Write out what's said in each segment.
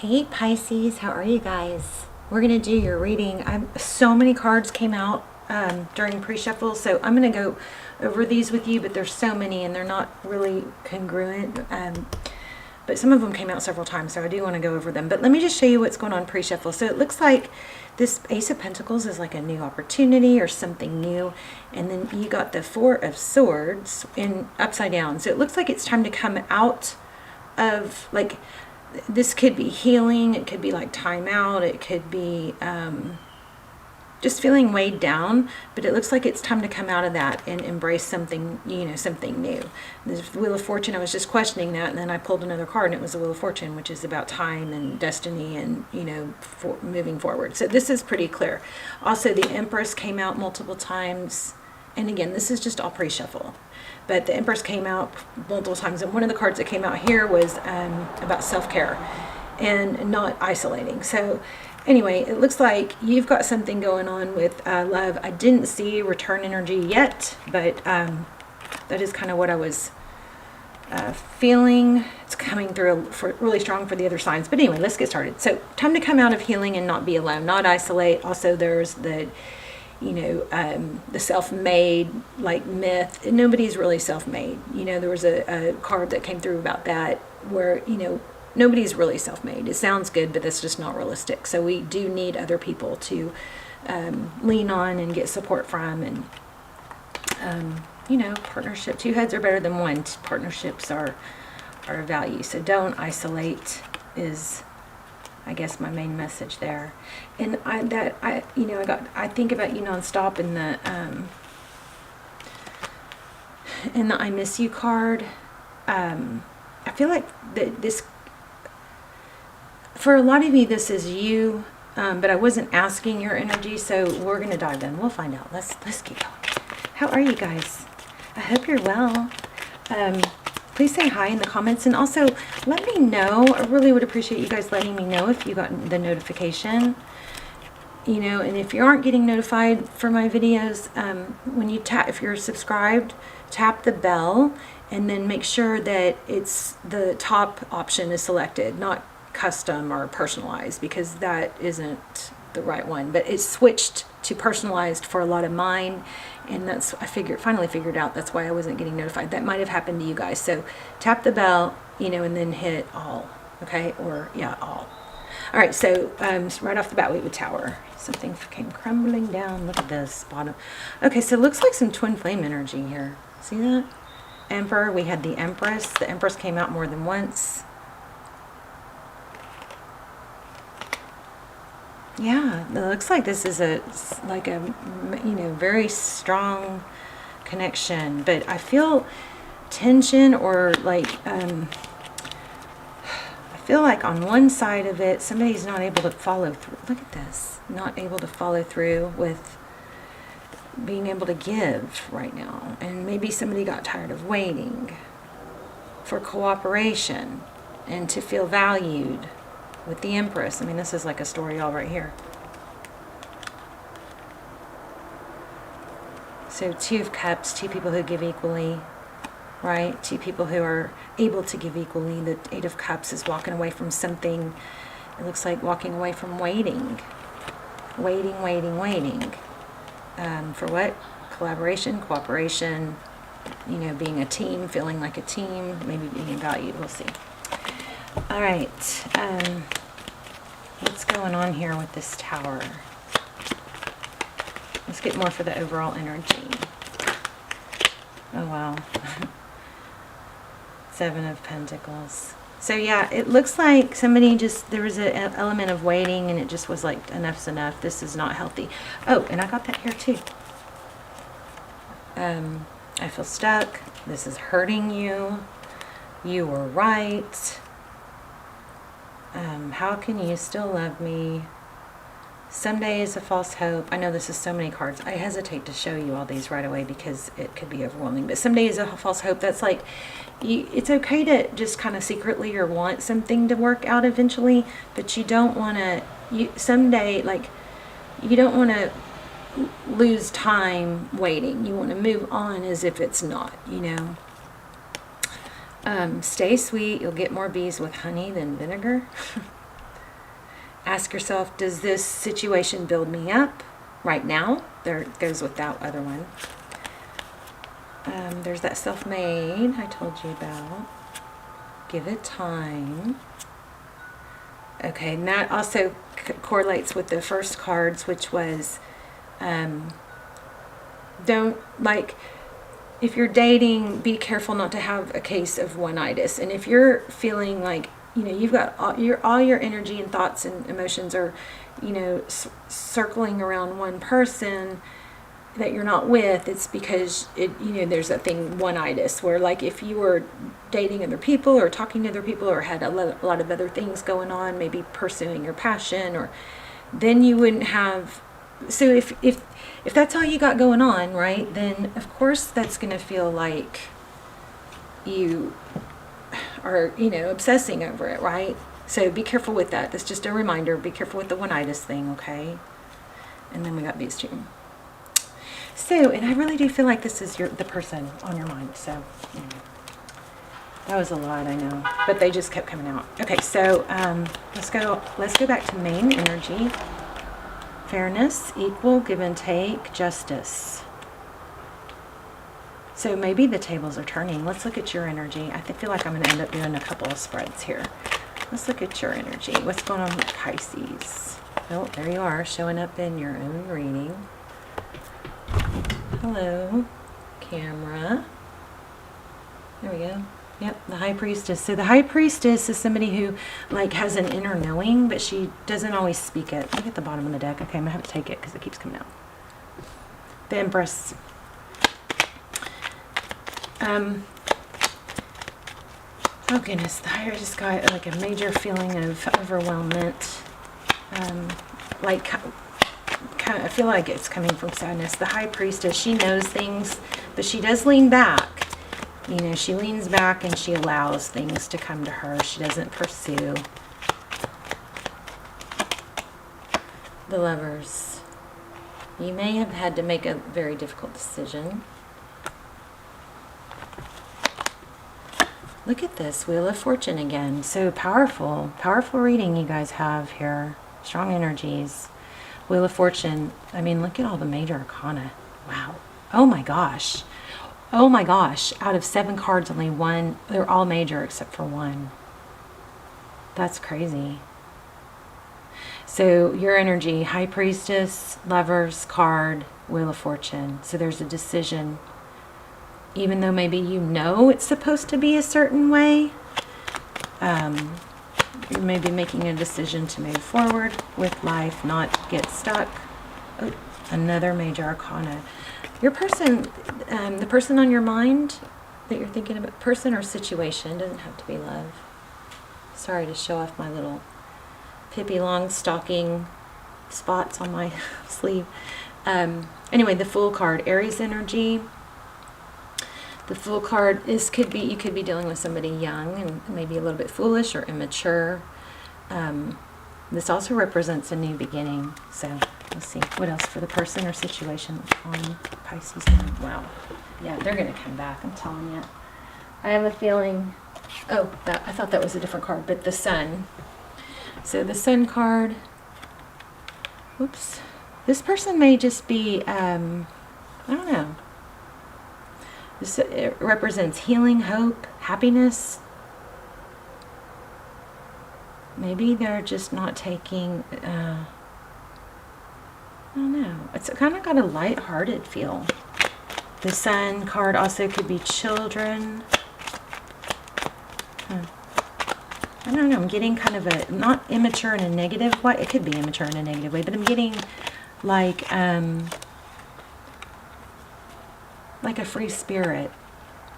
Hey Pisces, how are you guys? We're going to do your reading. So many cards came out during pre-shuffle, so I'm going to go over these with you, but there's so many and they're not really congruent. But some of them came out several times, so I do want to go over them. But let me just show you what's going on pre-shuffle. So it looks like this Ace of Pentacles is like a new opportunity or something new. And then you got the Four of Swords in upside down. So it looks like it's time to come out of, like, this could be healing, it could be like time out, it could be just feeling weighed down, but it looks like it's time to come out of that and embrace something, something new. The Wheel of Fortune, I was just questioning that, and then I pulled another card, and it was the Wheel of Fortune, which is about time and destiny and, moving forward. So this is pretty clear. Also, the Empress came out multiple times. And again, this is just all pre-shuffle. But the Empress came out multiple times. And one of the cards that came out here was about self-care and not isolating. So anyway, it looks like you've got something going on with love. I didn't see return energy yet, but that is kind of what I was feeling. It's coming through really strong for the other signs. But anyway, let's get started. So time to come out of healing and not be alone, not isolate. Also, there's the the self-made like myth. Nobody's really self-made. There was a card that came through about that where, nobody's really self-made. It sounds good, but that's just not realistic. So we do need other people to lean on and get support from. And, partnership, two heads are better than one. Partnerships are a value. So don't isolate is, I guess, my main message there. And I think about you nonstop in the I miss you card. I feel like this, for a lot of you, this is you, but I wasn't asking your energy, so we're gonna dive in. We'll find out. Let's keep going. How are you guys? I hope you're well. Please say hi in the comments, and also let me know. I really would appreciate you guys letting me know if you got the notification. And if you aren't getting notified for my videos, when you if you're subscribed, tap the bell, and then make sure that it's the top option is selected, not custom or personalized, because that isn't the right one. But it's switched to personalized for a lot of mine, and that's, finally figured out that's why I wasn't getting notified. That might have happened to you guys. So tap the bell, and then hit all. Okay, or yeah, all. All right, so right off the bat, we have a Tower. Something came crumbling down. Look at this bottom. Okay, so it looks like some twin flame energy here. See that? Emperor, we had the Empress. The Empress came out more than once. Yeah, it looks like this is a very strong connection, but I feel tension, or like I feel like on one side of it, somebody's not able to follow through. Look at this, not able to follow through with being able to give right now, and maybe somebody got tired of waiting for cooperation and to feel valued. With the Empress, I mean, this is like a story all right here. So Two of Cups, two people who give equally, right? Two people who are able to give equally. The Eight of Cups is walking away from something. It looks like walking away from waiting. Waiting. For what? Collaboration, cooperation, being a team, feeling like a team, maybe being valued. We'll see. All right, what's going on here with this Tower? Let's get more for the overall energy. Oh, wow. Seven of Pentacles. So, yeah, it looks like somebody there was an element of waiting, and it just was like, enough's enough. This is not healthy. Oh, and I got that here, too. I feel stuck. This is hurting you. You were right. How can you still love me? Someday is a false hope. I know this is so many cards. I hesitate to show you all these right away because it could be overwhelming. But someday is a false hope. That's like, it's okay to just kind of secretly or want something to work out eventually, but you don't want to, someday, like, you don't want to lose time waiting. You want to move on as if it's not, Stay sweet. You'll get more bees with honey than vinegar. Ask yourself, does this situation build me up right now? There it goes with that other one. There's that self-made I told you about. Give it time. Okay, and that also correlates with the first cards, which was don't, like, if you're dating, be careful not to have a case of one-itis. And if you're feeling like, you know, you've got all your energy and thoughts and emotions are, you know, circling around one person that you're not with, it's because it, you know, there's that thing, one-itis, where like if you were dating other people or talking to other people or had a lot of other things going on, maybe pursuing your passion, or then you wouldn't have. So if that's all you got going on, right, then of course that's going to feel like you are, you know, obsessing over it, right? So be careful with that. That's just a reminder. Be careful with the one-itis thing, okay? And then we got these two. So, and I really do feel like this is the person on your mind. So, yeah. That was a lot, I know, but they just kept coming out. Okay, so let's go back to main energy. Fairness, equal, give and take, justice. So maybe the tables are turning. Let's look at your energy. I feel like I'm going to end up doing a couple of spreads here. Let's look at your energy. What's going on with Pisces? Oh, there you are, showing up in your own reading. Hello, camera. There we go. Yep, the High Priestess. So the High Priestess is somebody who like has an inner knowing, but she doesn't always speak it. Look at the bottom of the deck. Okay, I'm gonna have to take it because it keeps coming out. The Empress. Oh goodness, I just got like a major feeling of overwhelmment. I feel like it's coming from sadness. The High Priestess, she knows things, but she does lean back. You know, she leans back and she allows things to come to her. She doesn't pursue. The Lovers. You may have had to make a very difficult decision. Look at this, Wheel of Fortune again. So powerful, powerful reading you guys have here. Strong energies. Wheel of Fortune. I mean, look at all the major arcana. Wow. Oh my gosh. Oh my gosh. Out of 7 cards, only one. They're all major except for one. That's crazy. So your energy, High Priestess, Lovers, card, Wheel of Fortune. So there's a decision. Even though maybe you know it's supposed to be a certain way, you may be making a decision to move forward with life, not get stuck. Oh, another major arcana. Your person, the person on your mind that you're thinking about, person or situation, doesn't have to be love. Sorry to show off my little Pippi Longstocking spots on my sleeve. Anyway, the Fool card, Aries energy. The Fool card you could be dealing with somebody young and maybe a little bit foolish or immature. This also represents a new beginning. So let's see what else for the person or situation on Pisces now. Wow, yeah, they're gonna come back. I'm telling you. I have a feeling. Oh, I thought that was a different card, but the Sun. So the Sun card. Whoops. This person may just be. I don't know. It represents healing, hope, happiness. Maybe they're just not taking, I don't know. It's kind of got a light-hearted feel. The Sun card also could be children. I don't know. I'm getting kind of a, not immature in a negative way. It could be immature in a negative way, but I'm getting like a free spirit,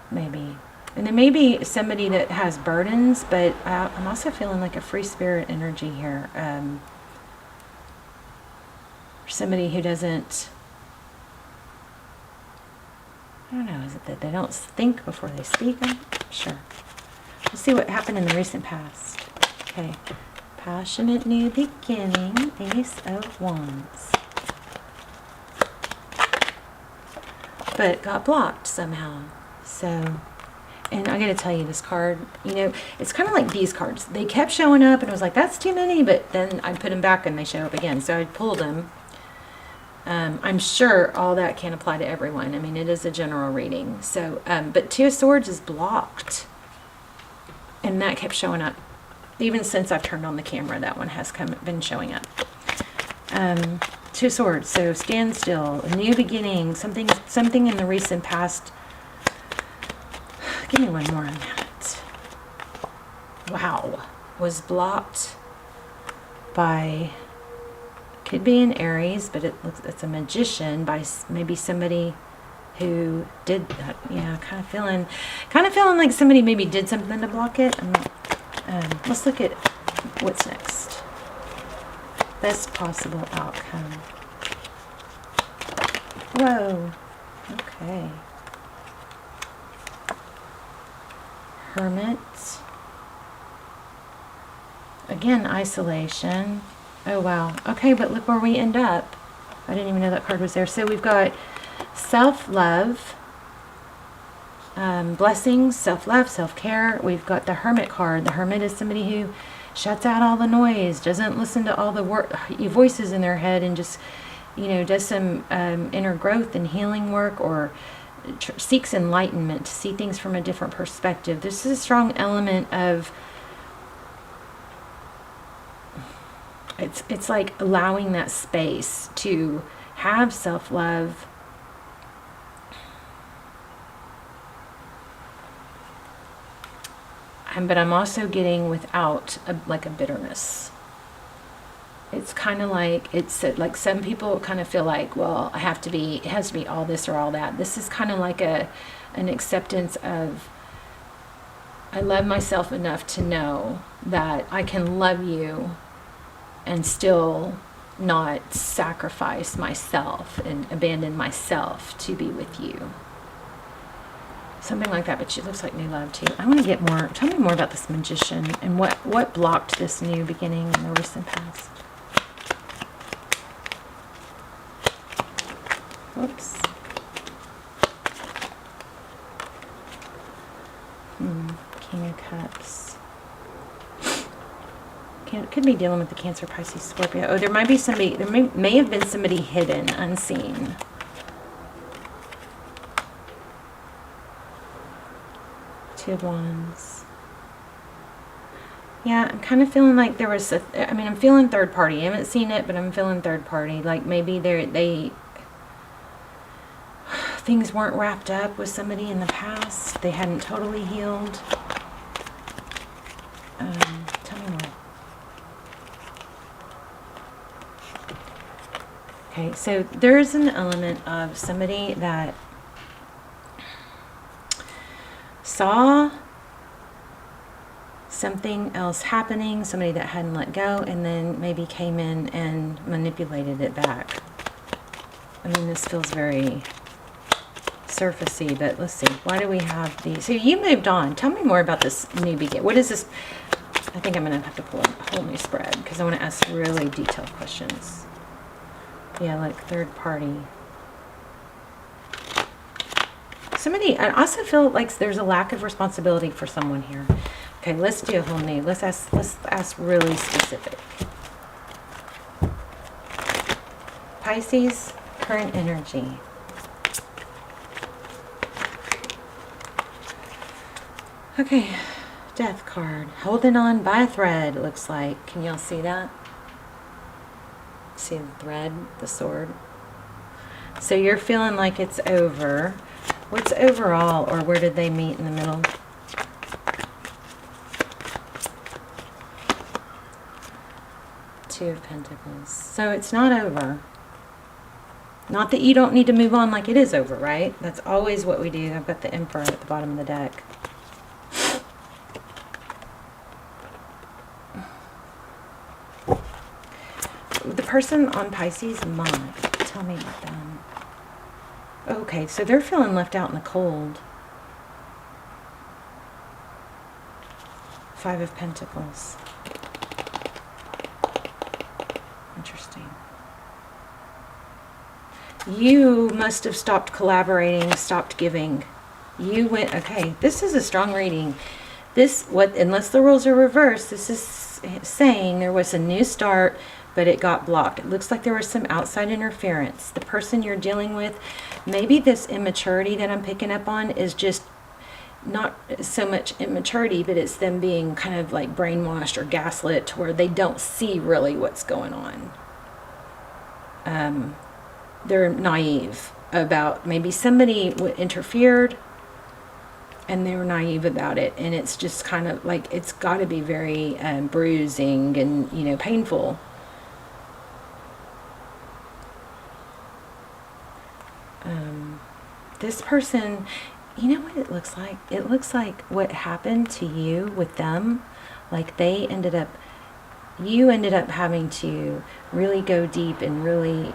maybe. And then maybe somebody that has burdens, but I'm also feeling like a free spirit energy here. Somebody who doesn't, I don't know, is it that they don't think before they speak? I'm not sure. Let's see what happened in the recent past. Okay. Passionate new beginning, Ace of Wands. But got blocked somehow. So And I gotta tell you, this card, you know, it's kind of like these cards. They kept showing up and I was like, that's too many, but then I'd put them back and they show up again. So I pulled them. I'm sure all that can't apply to everyone. I mean, it is a general reading. So, but Two of Swords is blocked. And that kept showing up. Even since I've turned on the camera, that one has been showing up. Two of Swords, so stand still, a new beginning, something in the recent past. Give me one more on that. Wow, was blocked by, could be an Aries, but it's a magician, by maybe somebody who did that. Yeah, kind of feeling like somebody maybe did something to block it. Let's look at what's next. Best possible outcome. Whoa. Okay. Hermit. Again, isolation. Oh, wow. Okay, but look where we end up. I didn't even know that card was there. So we've got self-love, blessings, self-love, self-care. We've got the Hermit card. The Hermit is somebody who shuts out all the noise, doesn't listen to all the voices in their head, and just, you know, does some inner growth and healing work, or seeks enlightenment to see things from a different perspective. This is a strong element of, it's like allowing that space to have self-love. But I'm also getting without like a bitterness. It's kind of like, it's like some people kind of feel like, well, it has to be all this or all that. This is kind of like an acceptance of, I love myself enough to know that I can love you and still not sacrifice myself and abandon myself to be with you. Something like that, but she looks like new love too. I want to get more, tell me more about this magician and what blocked this new beginning in the recent past. Whoops. King of Cups. It could be dealing with the Cancer, Pisces, Scorpio. Oh, there might be somebody, there may have been somebody hidden, unseen. Two of Wands. Yeah, I'm kind of feeling like there was I'm feeling third party. I haven't seen it, but I'm feeling third party. Like maybe things weren't wrapped up with somebody in the past. They hadn't totally healed. Tell me more. Okay, so there's an element of somebody that saw something else happening, somebody that hadn't let go, and then maybe came in and manipulated it back. I mean, this feels very surfacey, but let's see. Why do we have these? So you moved on. Tell me more about this new begin. What is this? I think I'm going to have to pull a whole new spread because I want to ask really detailed questions. Yeah, like third party. Somebody, I also feel like there's a lack of responsibility for someone here. Okay, let's do a whole new. Let's ask really specific. Pisces, current energy. Okay, Death card. Holding on by a thread, it looks like. Can y'all see that? See the thread, the sword? So you're feeling like it's over. What's overall, or where did they meet in the middle? Two of Pentacles. So it's not over. Not that you don't need to move on like it is over, right? That's always what we do. I've got the Emperor at the bottom of the deck. The person on Pisces' mind. Tell me about them. Okay, so they're feeling left out in the cold. Five of Pentacles. Interesting. You must have stopped collaborating, stopped giving. You went, okay, this is a strong reading. Unless the roles are reversed, this is saying there was a new start, but it got blocked. It looks like there was some outside interference. The person you're dealing with, maybe this immaturity that I'm picking up on is just not so much immaturity, but it's them being kind of like brainwashed or gaslit to where they don't see really what's going on. They're naive about maybe somebody interfered and they were naive about it, and it's just kind of like it's got to be very bruising and, you know, painful. This person, you know what it looks like? It looks like what happened to you with them. Like you ended up having to really go deep and really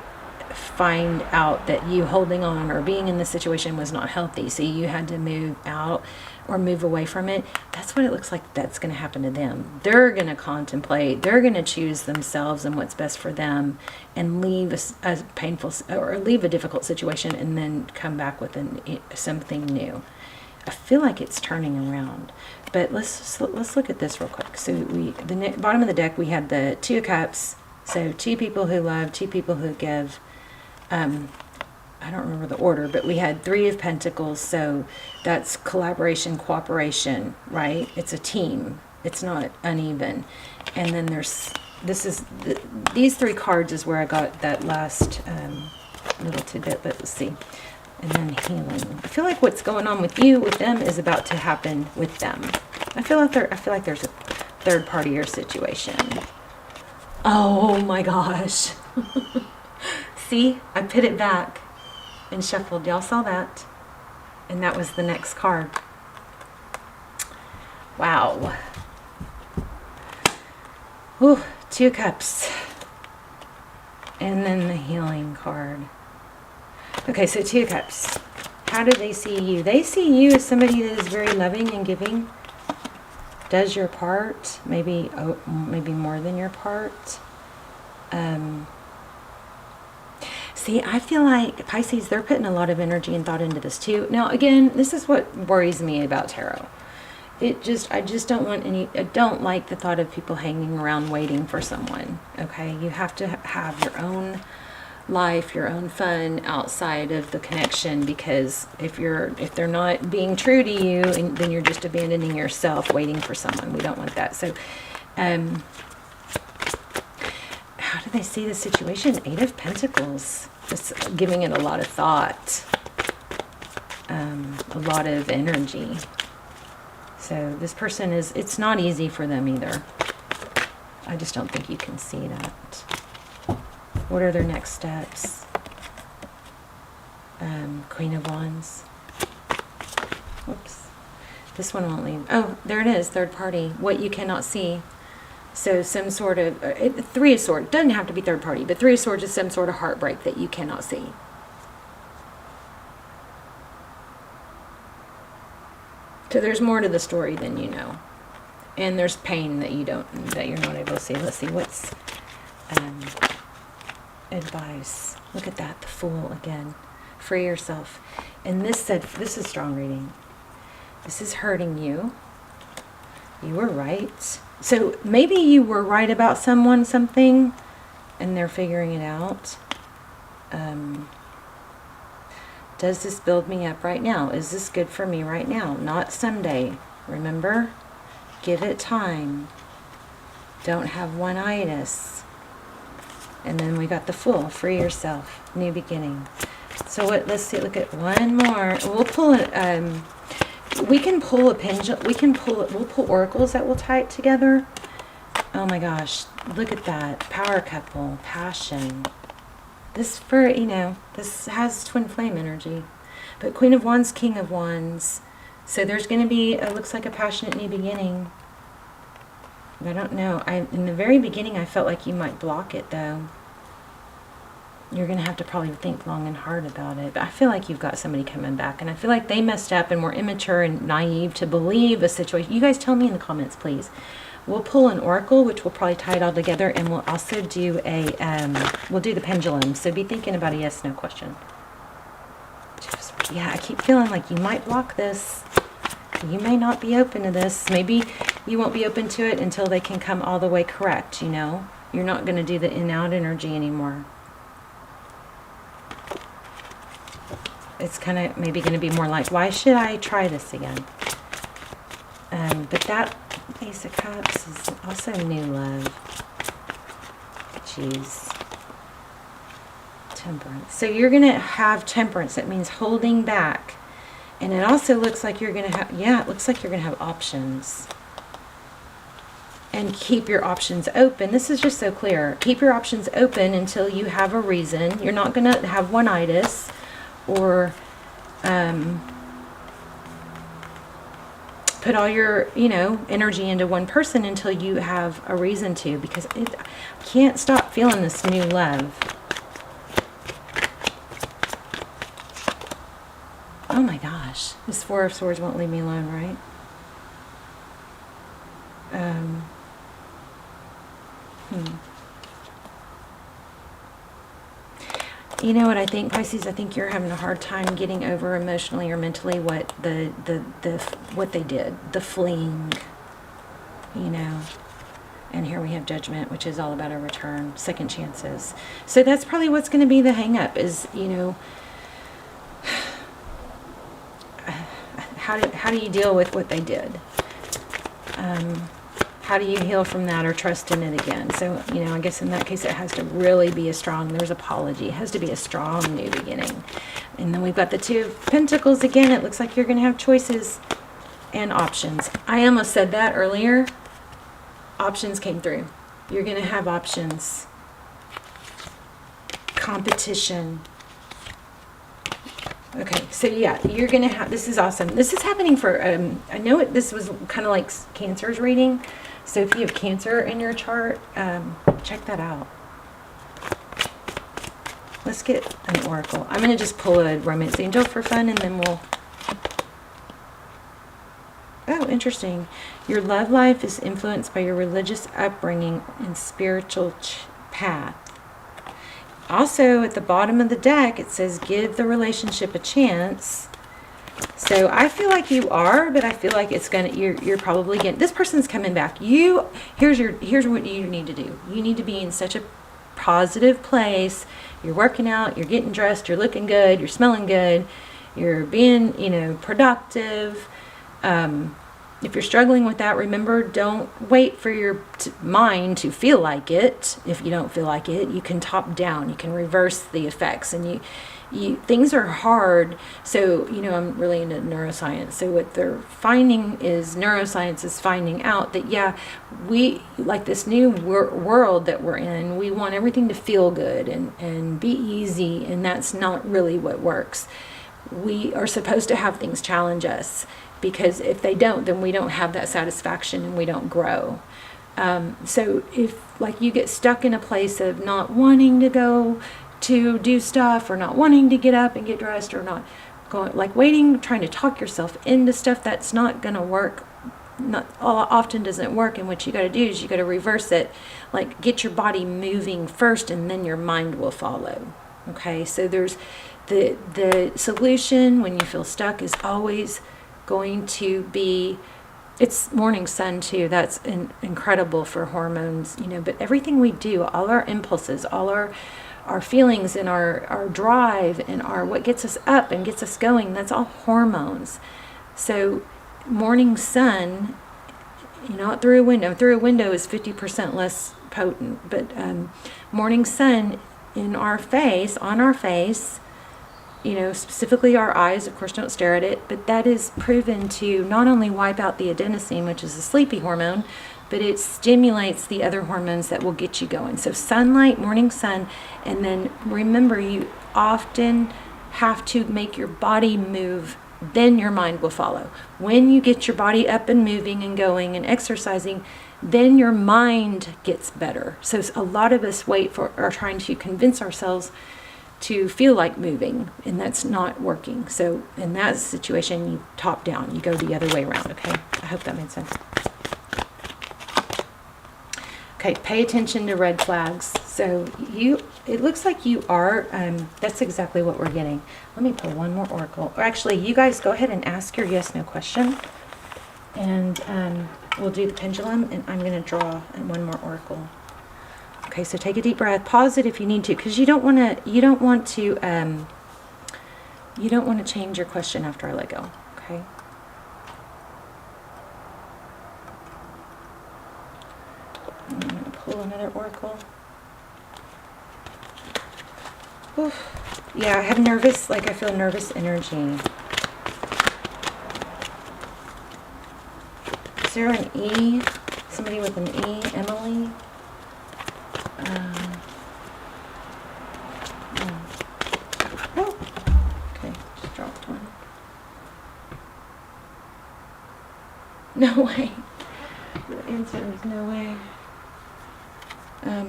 find out that you holding on or being in the situation was not healthy. So you had to move out or move away from it. That's what it looks like that's going to happen to them. They're going to contemplate. They're going to choose themselves and what's best for them, and leave a painful or leave a difficult situation and then come back with something new. I feel like it's turning around. But let's look at this real quick. So the bottom of the deck, we had the Two of Cups. So 2 people who love, 2 people who give. I don't remember the order, but we had 3 of Pentacles, so that's collaboration, cooperation, right? It's a team. It's not uneven. And then these 3 cards is where I got that last little tidbit, but let's see. And then healing. I feel like what's going on with them is about to happen with them. I feel like there's a third party or situation. Oh my gosh. See, I put it back and shuffled. Y'all saw that? And that was the next card. Wow. Ooh, 2 of Cups. And then the healing card. Okay, so 2 of Cups. How do they see you? They see you as somebody that is very loving and giving. Does your part. Maybe more than your part. See, I feel like Pisces, they're putting a lot of energy and thought into this too. Now, again, this is what worries me about tarot. I just don't like the thought of people hanging around waiting for someone. Okay, you have to have your own life, your own fun outside of the connection, because if they're not being true to you, then you're just abandoning yourself waiting for someone. We don't want that. So, how do they see the situation? 8 of Pentacles. Just giving it a lot of thought. A lot of energy. So this person it's not easy for them either. I just don't think you can see that. What are their next steps? Queen of Wands. Whoops. This one won't leave. Oh, there it is. Third party. What you cannot see. So some sort of, 3 of Swords, doesn't have to be third party, but 3 of Swords is some sort of heartbreak that you cannot see. So there's more to the story than you know. And there's pain that you're not able to see. Let's see, what's advice? Look at that, the Fool again. Free yourself. And this is strong reading. This is hurting you. You were right. So maybe you were right about something, and they're figuring it out. Does this build me up right now? Is this good for me right now? Not someday. Remember? Give it time. Don't have one-itis. And then we got the Fool. Free yourself. New beginning. So let's see. Look at one more. We'll pull it. We can pull a pendulum. We'll pull oracles that will tie it together. Oh my gosh. Look at that. Power couple. Passion. This this has twin flame energy. But Queen of Wands, King of Wands. So there's going to be, it looks like a passionate new beginning. I don't know. In the very beginning, I felt like you might block it though. You're going to have to probably think long and hard about it. But I feel like you've got somebody coming back. And I feel like they messed up and were immature and naive to believe a situation. You guys tell me in the comments, please. We'll pull an oracle, which will probably tie it all together. And we'll also do we'll do the pendulum. So be thinking about a yes, no question. Just yeah, I keep feeling like you might block this. You may not be open to this. Maybe you won't be open to it until they can come all the way correct, you know? You're not going to do the in-out energy anymore. It's kind of maybe going to be more like, why should I try this again? But that Ace of Cups is also new love. Jeez. Temperance. So you're going to have temperance. That means holding back. And it also looks like you're going to have, yeah, it looks like you're going to have options. And keep your options open. This is just so clear. Keep your options open until you have a reason. You're not going to have one-itis or put all your, you know, energy into one person until you have a reason to, because I can't stop feeling this new love. Oh my gosh, this Four of Swords won't leave me alone, right? You know what I think, Pisces? I think you're having a hard time getting over emotionally or mentally what what they did, the fleeing, you know. And here we have Judgment, which is all about a return, second chances. So that's probably what's going to be the hang up is, you know, how do you deal with what they did? How do you heal from that or trust in it again? So, you know, I guess in that case it has to really be a strong, there's apology. It has to be a strong new beginning. And then we've got the Two of Pentacles again. It looks like you're going to have choices and options. I almost said that earlier. Options came through. You're going to have options. Competition. Okay, so yeah, you're going to have, this is awesome. This is happening for, I know this was kind of like Cancer's reading. So if you have Cancer in your chart, check that out. Let's get an oracle. I'm going to just pull a romance angel for fun, and then we'll... Oh, interesting. Your love life is influenced by your religious upbringing and spiritual path. Also, at the bottom of the deck, it says, give the relationship a chance. So I feel like you are, but I feel like it's gonna, you're probably getting, this person's coming back. Here's what you need to do. You need to be in such a positive place. You're working out, you're getting dressed, you're looking good, you're smelling good, you're being, you know, productive. If you're struggling with that, remember, don't wait for your mind to feel like it. If you don't feel like it, you can top down, you can reverse the effects, and things are hard. So, you know, I'm really into neuroscience. So what they're finding is, neuroscience is finding out that, yeah, we, like this new world that we're in, we want everything to feel good and be easy, and that's not really what works. We are supposed to have things challenge us, because if they don't, then we don't have that satisfaction and we don't grow. So if, like, you get stuck in a place of not wanting to go to do stuff, or not wanting to get up and get dressed, or not going, like waiting, trying to talk yourself into stuff that's not going to work, not often doesn't work, and what you got to do is you got to reverse it, like get your body moving first, and then your mind will follow. Okay, so there's the solution when you feel stuck is always going to be, it's morning sun too. That's incredible for hormones, you know, but everything we do, all our impulses, all our feelings, and our drive, and what gets us up and gets us going, that's all hormones. So morning sun, you know, through a window is 50% less potent, but morning sun in our face, on our face, you know, specifically our eyes, of course, don't stare at it, but that is proven to not only wipe out the adenosine, which is a sleepy hormone, but it stimulates the other hormones that will get you going. So sunlight, morning sun, and then remember, you often have to make your body move, then your mind will follow. When you get your body up and moving and going and exercising, then your mind gets better. So a lot of us are trying to convince ourselves to feel like moving, and that's not working. So in that situation, you top down, you go the other way around. Okay, I hope that made sense. Okay, pay attention to red flags. So it looks like you are, that's exactly what we're getting. Let me pull one more oracle. Or actually, you guys go ahead and ask your yes, no question. And we'll do the pendulum, and I'm going to draw one more oracle. Okay, so take a deep breath. Pause it if you need to, because you don't want to change your question after I let go. Okay. I'm going to pull another oracle. Oof. Yeah, I have nervous, I feel nervous energy. Is there an E? Somebody with an E? Emily? Oh. Okay, just dropped one. No way. The answer is no way.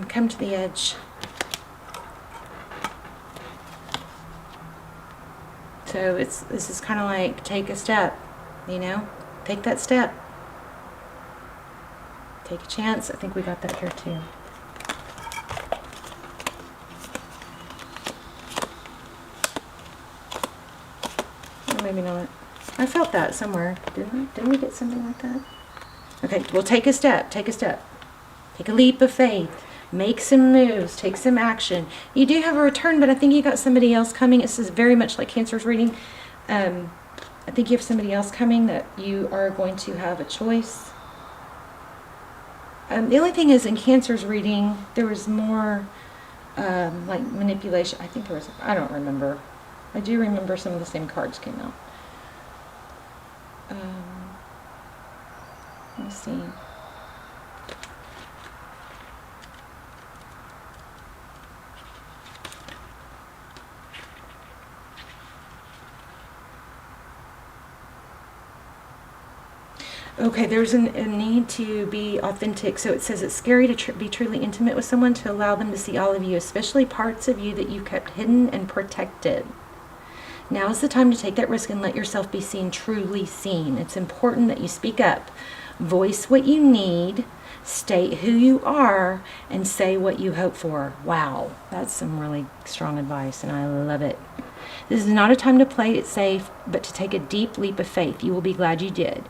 Come to the edge. So this is kind of like take a step, take that step. Take a chance. I think we got that here too. Or maybe not. I felt that somewhere. Didn't we get something like that? Okay, well, take a step. Take a step. Take a leap of faith. Make some moves. Take some action. You do have a return, but I think you got somebody else coming. This is very much like Cancer's reading. I think you have somebody else coming that you are going to have a choice. The only thing is, in Cancer's reading, there was more like manipulation. I think there was, I don't remember. I do remember some of the same cards came out. Let me see. Okay, there's a need to be authentic. So it says it's scary to be truly intimate with someone, to allow them to see all of you, especially parts of you that you kept hidden and protected. Now is the time to take that risk and let yourself be seen, truly seen. It's important that you speak up, voice what you need, state who you are, and say what you hope for. Wow, that's some really strong advice, and I love it. This is not a time to play it safe, but to take a deep leap of faith. You will be glad you did.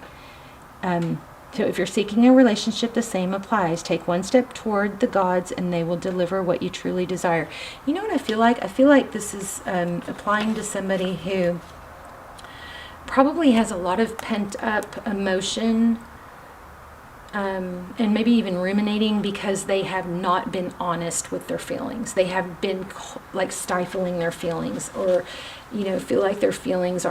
So if you're seeking a relationship, the same applies. Take one step toward the gods and they will deliver what you truly desire. You know what I feel like? I feel like this is applying to somebody who probably has a lot of pent up emotion and maybe even ruminating because they have not been honest with their feelings. They have been like stifling their feelings, or feel like their feelings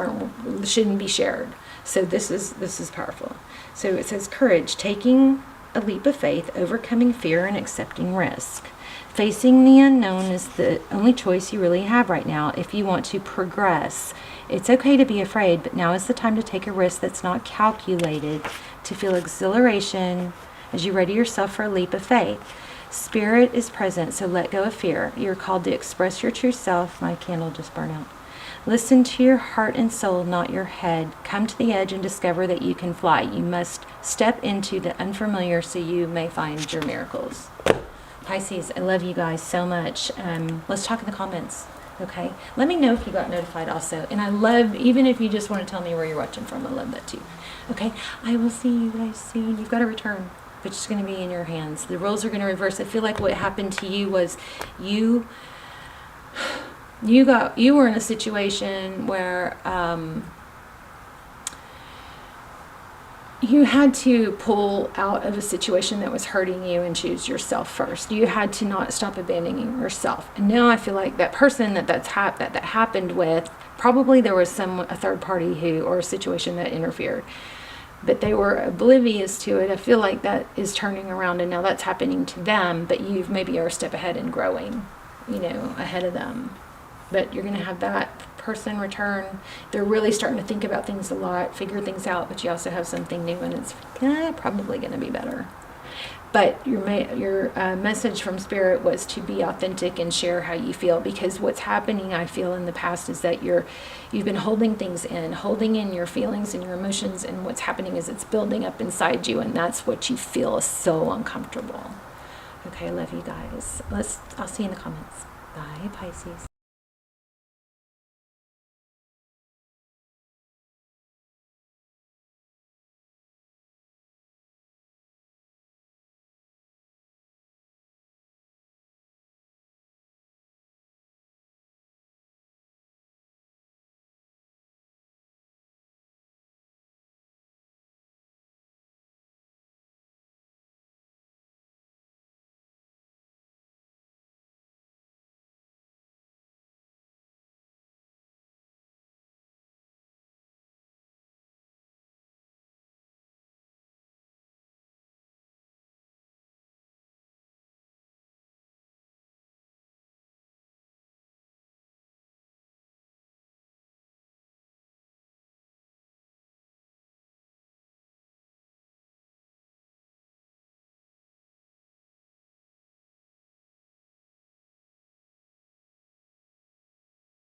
shouldn't be shared. So this is powerful. So it says courage, taking a leap of faith, overcoming fear, and accepting risk. Facing the unknown is the only choice you really have right now if you want to progress. It's okay to be afraid, but now is the time to take a risk that's not calculated, to feel exhilaration as you ready yourself for a leap of faith. Spirit is present, so let go of fear. You're called to express your true self. My candle just burned out. Listen to your heart and soul, not your head. Come to the edge and discover that you can fly. You must step into the unfamiliar so you may find your miracles. Pisces, I love you guys so much. Let's talk in the comments, okay? Let me know if you got notified also. And I love, even if you just want to tell me where you're watching from, I love that too. Okay, I will see you guys soon. You've got a return, which is going to be in your hands. The roles are going to reverse. I feel like what happened to you was you were in a situation where you had to pull out of a situation that was hurting you and choose yourself first. You had to not stop abandoning yourself. And now I feel like that person that happened with, probably there was a third party or a situation that interfered, but they were oblivious to it. I feel like that is turning around and now that's happening to them, but you maybe are a step ahead and growing, ahead of them. But you're going to have that person return. They're really starting to think about things a lot, figure things out, but you also have something new and it's probably going to be better. But your message from Spirit was to be authentic and share how you feel, because what's happening, I feel, in the past is that you've been holding in your feelings and your emotions, and what's happening is it's building up inside you, and that's what you feel is so uncomfortable. Okay, I love you guys. I'll see you in the comments. Bye, Pisces.